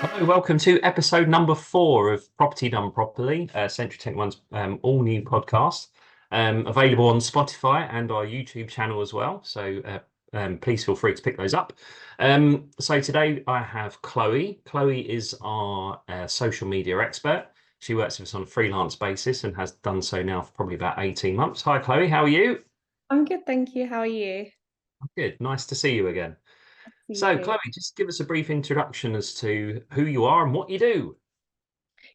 Hello, welcome to episode number 4 of Property Done Properly, Century 21's all new podcast, available on Spotify and our YouTube channel as well. So please feel free to pick those up. So today I have Chloe. Chloe is our social media expert. She works with us on a freelance basis and has done so now for probably about 18 months. Hi, Chloe. How are you? I'm good, thank you. How are you? Good. Nice to see you again. You So, too. Chloe, just give us a brief introduction as to who you are and what you do.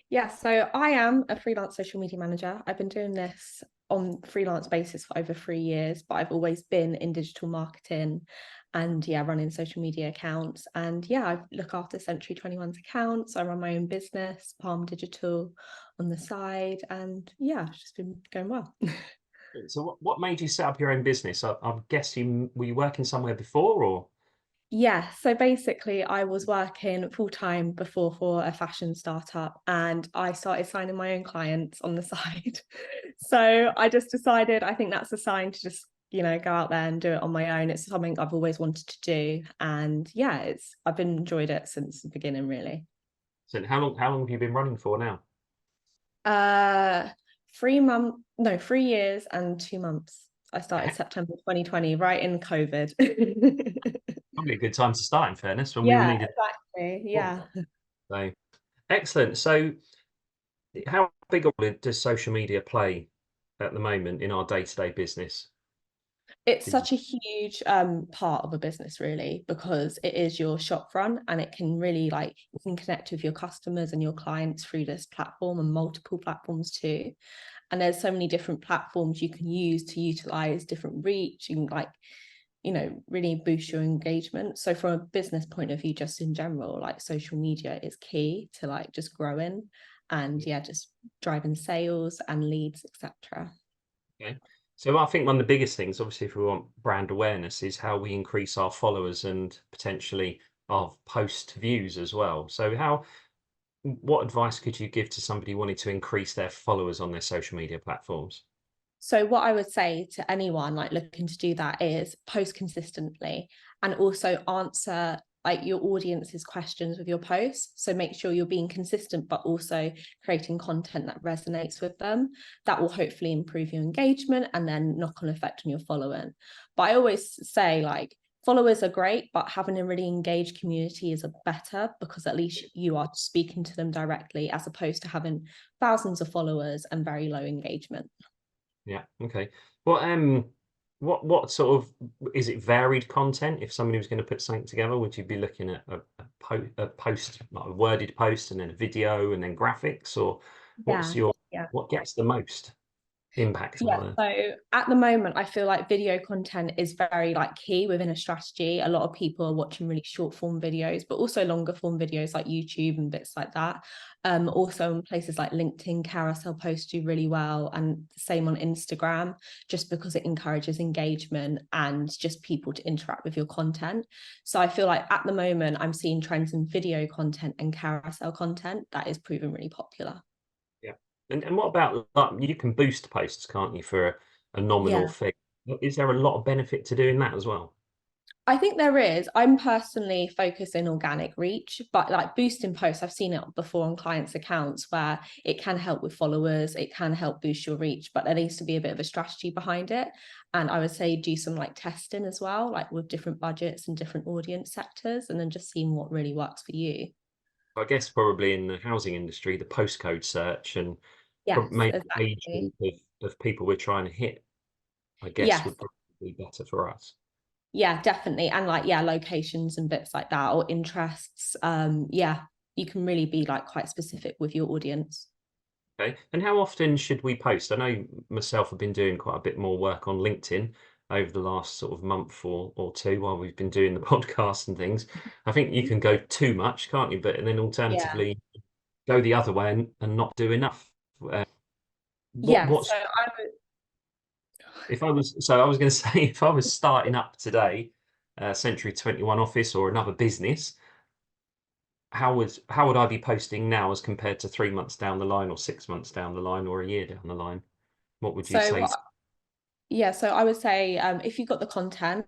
Yeah, so I am a freelance social media manager. I've been doing this on freelance basis for over 3 years, but I've always been in digital marketing and running social media accounts. And I look after Century 21's accounts. I run my own business, Palm Digital on the side. And it's just been going well. So what made you set up your own business? I guess were you working somewhere before or? Yeah, so basically, I was working full time before for a fashion startup, and I started signing my own clients on the side. So I just decided I think that's a sign to just go out there and do it on my own. It's something I've always wanted to do, and I've been enjoyed it since the beginning, really. So how long have you been running for now? Uh, 3 years and 2 months. I started September 2020, right in COVID. Probably a good time to start, in fairness, when we all Yeah, needed exactly. support. Yeah. So excellent. So how big a role does social media play at the moment in our day-to-day business? It's Would you- such a huge part of a business, really, because it is your shop front, and it can really, like, you can connect with your customers and your clients through this platform and multiple platforms too. And there's so many different platforms you can use to utilize different reach and, like, really boost your engagement. So from a business point of view, just in general, like, social media is key to, like, just growing and just driving sales and leads, etc. Okay. So I think one of the biggest things, obviously, if we want brand awareness, is how we increase our followers and potentially our post views as well. So what advice could you give to somebody wanting to increase their followers on their social media platforms? So what I would say to anyone like looking to do that is post consistently, and also answer like your audience's questions with your posts. So make sure you're being consistent, but also creating content that resonates with them. That will hopefully improve your engagement and then knock on effect on your following. But I always say, like, followers are great, but having a really engaged community is a better, because at least you are speaking to them directly, as opposed to having thousands of followers and very low engagement. Yeah. Okay. Well, what sort of is it varied content? If somebody was going to put something together, would you be looking at a post, like a worded post, and then a video, and then graphics, or what's Yeah. your Yeah. what gets the most impact Yeah, on the? so at the moment, I feel like video content is very, like, key within a strategy. A lot of people are watching really short form videos, but also longer form videos like YouTube and bits like that. Also in places like LinkedIn, carousel posts do really well, and same on Instagram, just because it encourages engagement and just people to interact with your content. So I feel like at the moment, I'm seeing trends in video content and carousel content that is proving really popular. Yeah. And what about, like, you can boost posts, can't you, for a nominal Yeah. fee? Is there a lot of benefit to doing that as well? I think there is. I'm personally focused in organic reach, but like boosting posts, I've seen it before on clients' accounts where it can help with followers, it can help boost your reach, but there needs to be a bit of a strategy behind it. And I would say do some like testing as well, like with different budgets and different audience sectors, and then just seeing what really works for you. I guess probably in the housing industry, the postcode search and Yes, maybe age exactly. group of people we're trying to hit, I guess Yes, would probably be better for us. yeah, definitely. And like, locations and bits like that, or interests. You can really be like quite specific with your audience. Okay. And how often should we post? I know myself have been doing quite a bit more work on LinkedIn over the last sort of month or two while we've been doing the podcast and ththings. I think you can go too much, can't you? But and then Yeah. alternatively go the other way and not do enough. Uh, Yeah, so what's if I was so I was going to say if I was starting up today, Century 21 office or another business, how would I be posting now as compared to 3 months down the line or 6 months down the line or a year down the line? What would you so say? what, yeah, so I would say if you've got the content,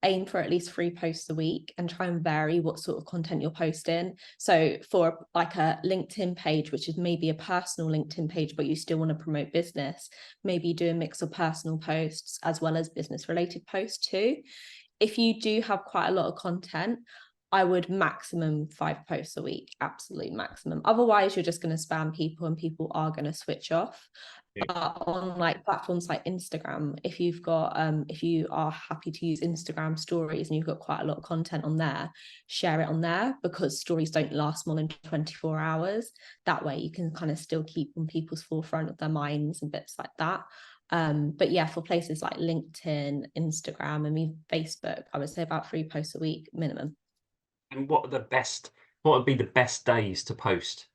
aim for at least 3 posts a week and try and vary what sort of content you're posting. So for like a LinkedIn page, which is maybe a personal LinkedIn page, but you still want to promote business, maybe do a mix of personal posts as well as business related posts too. If you do have quite a lot of content, I would maximum 5 posts a week, absolute maximum. Otherwise, you're just going to spam people and people are going to switch off. Yeah. But on like platforms like Instagram, if you've got if you are happy to use Instagram stories and you've got quite a lot of content on there, share it on there, because stories don't last more than 24 hours. That way you can kind of still keep on people's forefront of their minds and bits like that. But yeah, for places like LinkedIn, Instagram, and even Facebook, I would say about 3 posts a week minimum. And what would be the best days to post?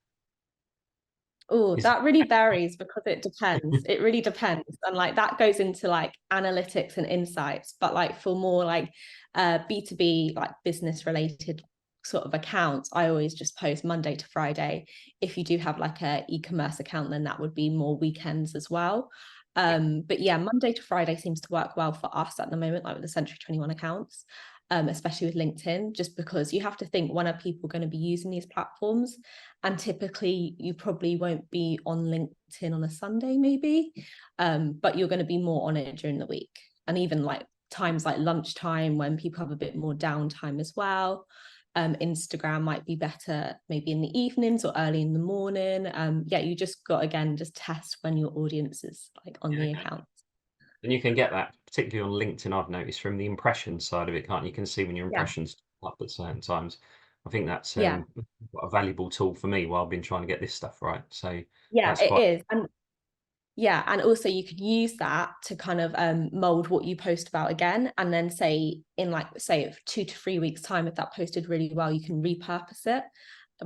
Oh, Is that really varies because it depends. It really depends. And like that goes into like analytics and insights. But like for more like B2B, like business related sort of accounts, I always just post Monday to Friday. If you do have like a e-commerce account, then that would be more weekends as well. But yeah, Monday to Friday seems to work well for us at the moment, like with the Century 21 accounts. Especially with LinkedIn, just because you have to think, when are people going to be using these platforms? And typically you probably won't be on LinkedIn on a Sunday maybe, but you're going to be more on it during the week, and even like times like lunchtime when people have a bit more downtime as well. Instagram might be better maybe in the evenings or early in the morning. Yeah, you just got, again, just test when your audience is like on Yeah, the okay. account. And you can get that, particularly on LinkedIn, I've noticed, from the impression side of it, can't you? You can see when your Yeah, impressions up at certain times. I think that's yeah, a valuable tool for me while I've been trying to get this stuff right. So yeah, that's it quite is. And yeah, and also you could use that to kind of mold what you post about again, and then say in like say 2 to 3 weeks time, if that posted really well, you can repurpose it, yeah,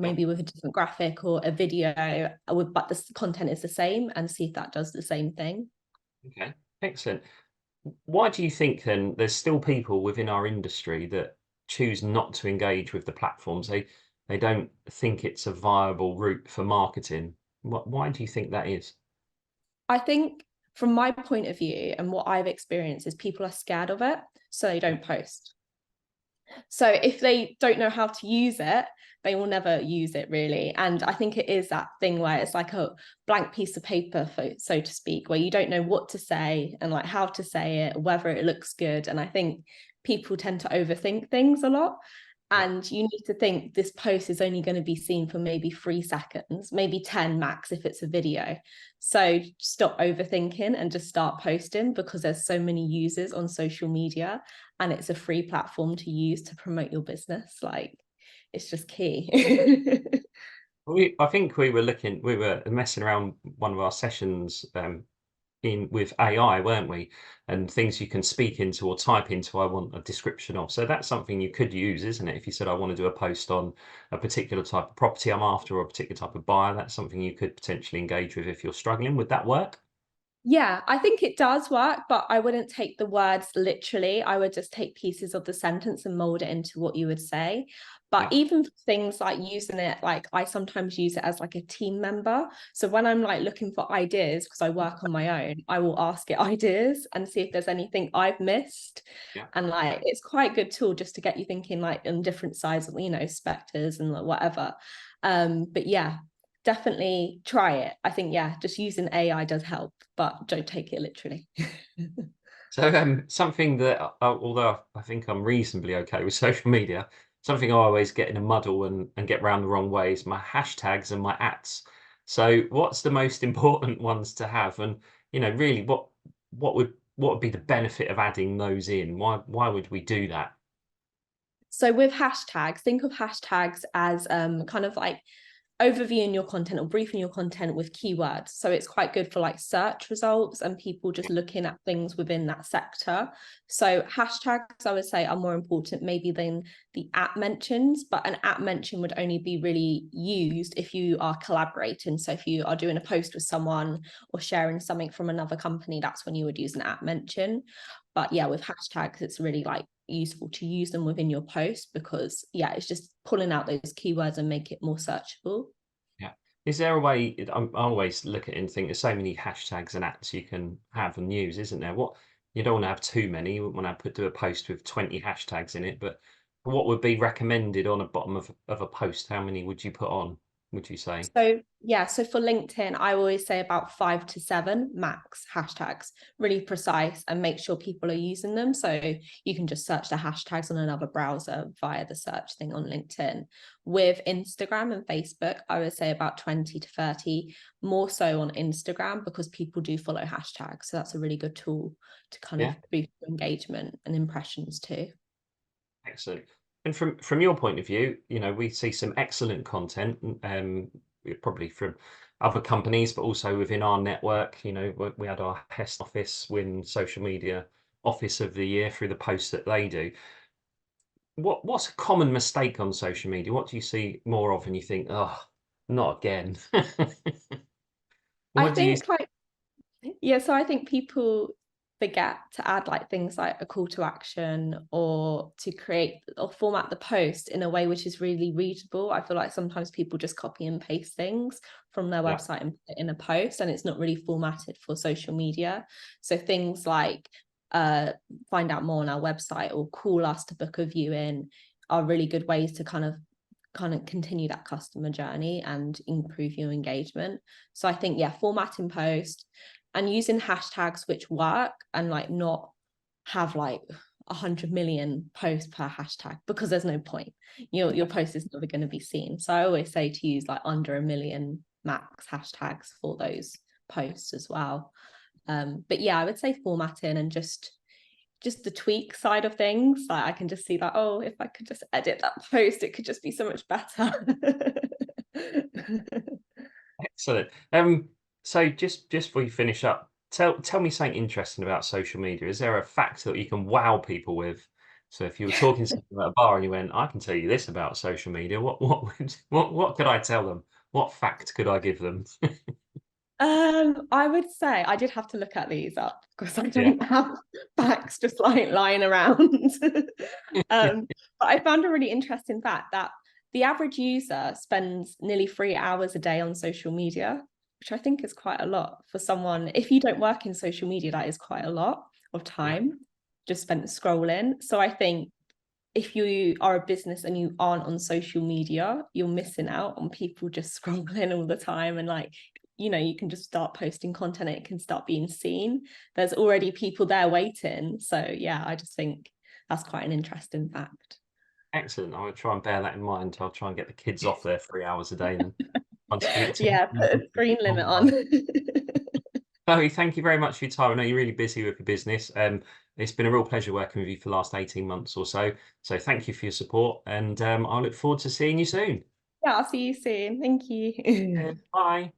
maybe with a different graphic or a video, but the content is the same, and see if that does the same thing. okay, excellent. Why do you think then there's still people within our industry that choose not to engage with the platforms? They don't think it's a viable route for marketing. Why do you think that is? I think from my point of view and what I've experienced is people are scared of it, so they Yeah, don't post. So if they don't know how to use it, they will never use it really. And I think it is that thing where it's like a blank piece of paper, so to speak, where you don't know what to say and like how to say it, whether it looks good. And I think people tend to overthink things a lot. yeah. And you need to think this post is only going to be seen for maybe 3 seconds, maybe 10 max if it's a video. So stop overthinking and just start posting, because there's so many users on social media and it's a free platform to use to promote your business. Like, it's just key. I think we were messing around one of our sessions in with AI, weren't we? And things you can speak into or type into, I want a description of. So that's something you could use, isn't it? If you said, I want to do a post on a particular type of property I'm after or a particular type of buyer, that's something you could potentially engage with if you're struggling. Would that work? Yeah, I think it does work, but I wouldn't take the words literally. I would just take pieces of the sentence and mold it into what you would say. But Yeah. even for things like using it, like I sometimes use it as like a team member. So when I'm like looking for ideas, because I work on my own, I will ask it ideas and see if there's anything I've missed. Yeah. And like it's quite a good tool just to get you thinking like in different sides of, specters and like whatever. But yeah, definitely try it. I think, yeah, just using AI does help, but don't take it literally. So something that, although I think I'm reasonably okay with social media, something I always get in a muddle and get round the wrong way is my hashtags and my ats. So what's the most important ones to have? And really, what would be the benefit of adding those in? Why would we do that? So with hashtags, think of hashtags as kind of like overviewing your content or briefing your content with keywords. So it's quite good for like search results and people just looking at things within that sector. So hashtags, I would say, are more important maybe than the at mentions, but an at mention would only be really used if you are collaborating. So if you are doing a post with someone or sharing something from another company, that's when you would use an at mention. But yeah, with hashtags, it's really like useful to use them within your post, because yeah, it's just pulling out those keywords and make it more searchable. Yeah. Is there a way? I always look at it and think there's so many hashtags and ats you can have and use, isn't there? you don't want to have too many. You wouldn't want to do a post with 20 hashtags in it, but what would be recommended on a bottom of a post? How many would you put on, would you say? So yeah, so for LinkedIn, I always say about 5 to 7 max hashtags, really precise, and make sure people are using them. So you can just search the hashtags on another browser via the search thing on LinkedIn. With Instagram and Facebook, I would say about 20 to 30, more so on Instagram because people do follow hashtags. So that's a really good tool to kind of boost engagement and impressions too. Excellent. And from your point of view, you know, we see some excellent content, probably from other companies, but also within our network. You know, we had our Hest office win social media office of the year through the posts that they do. What's a common mistake on social media? What do you see more of, and you think, oh, not again? I What do you? think like Yeah, so I think people forget to add like things like a call to action or to create or format the post in a way which is really readable. I feel like sometimes people just copy and paste things from their Yeah, website and put it in a post, and it's not really formatted for social media. So things like find out more on our website or call us to book a viewing are really good ways to kind of continue that customer journey and improve your engagement. So I think, yeah, formatting post and using hashtags which work, and like not have like 100 million posts per hashtag, because there's no point. Your post is never going to be seen. So I always say to use like under 1 million max hashtags for those posts as well. But yeah, I would say formatting and just the tweak side of things. Like I can just see that, oh, if I could just edit that post, it could just be so much better. excellent. So just before you finish up, tell me something interesting about social media. Is there a fact that you can wow people with? So if you were talking to someone at a bar and you went, I can tell you this about social media, what could I tell them? What fact could I give them? I would say I did have to look at these up because I Yeah. don't have facts just like lying around. But I found a really interesting fact that the average user spends nearly 3 hours a day on social media, which I think is quite a lot for someone. If you don't work in social media, that is quite a lot of Yeah. time just spent scrolling. So I think if you are a business and you aren't on social media, you're missing out on people just scrolling all the time. And like, you can just start posting content, it can start being seen. There's already people there waiting. So yeah, I just think that's quite an interesting fact. Excellent. I'll try and bear that in mind. I'll try and get the kids off there 3 hours a day then. Once keep it to Yeah, put a screen limit on. Chloe, thank you very much for your time. I know you're really busy with your business. It's been a real pleasure working with you for the last 18 months or so. So thank you for your support, and I look forward to seeing you soon. Yeah, I'll see you soon. Thank you. Bye.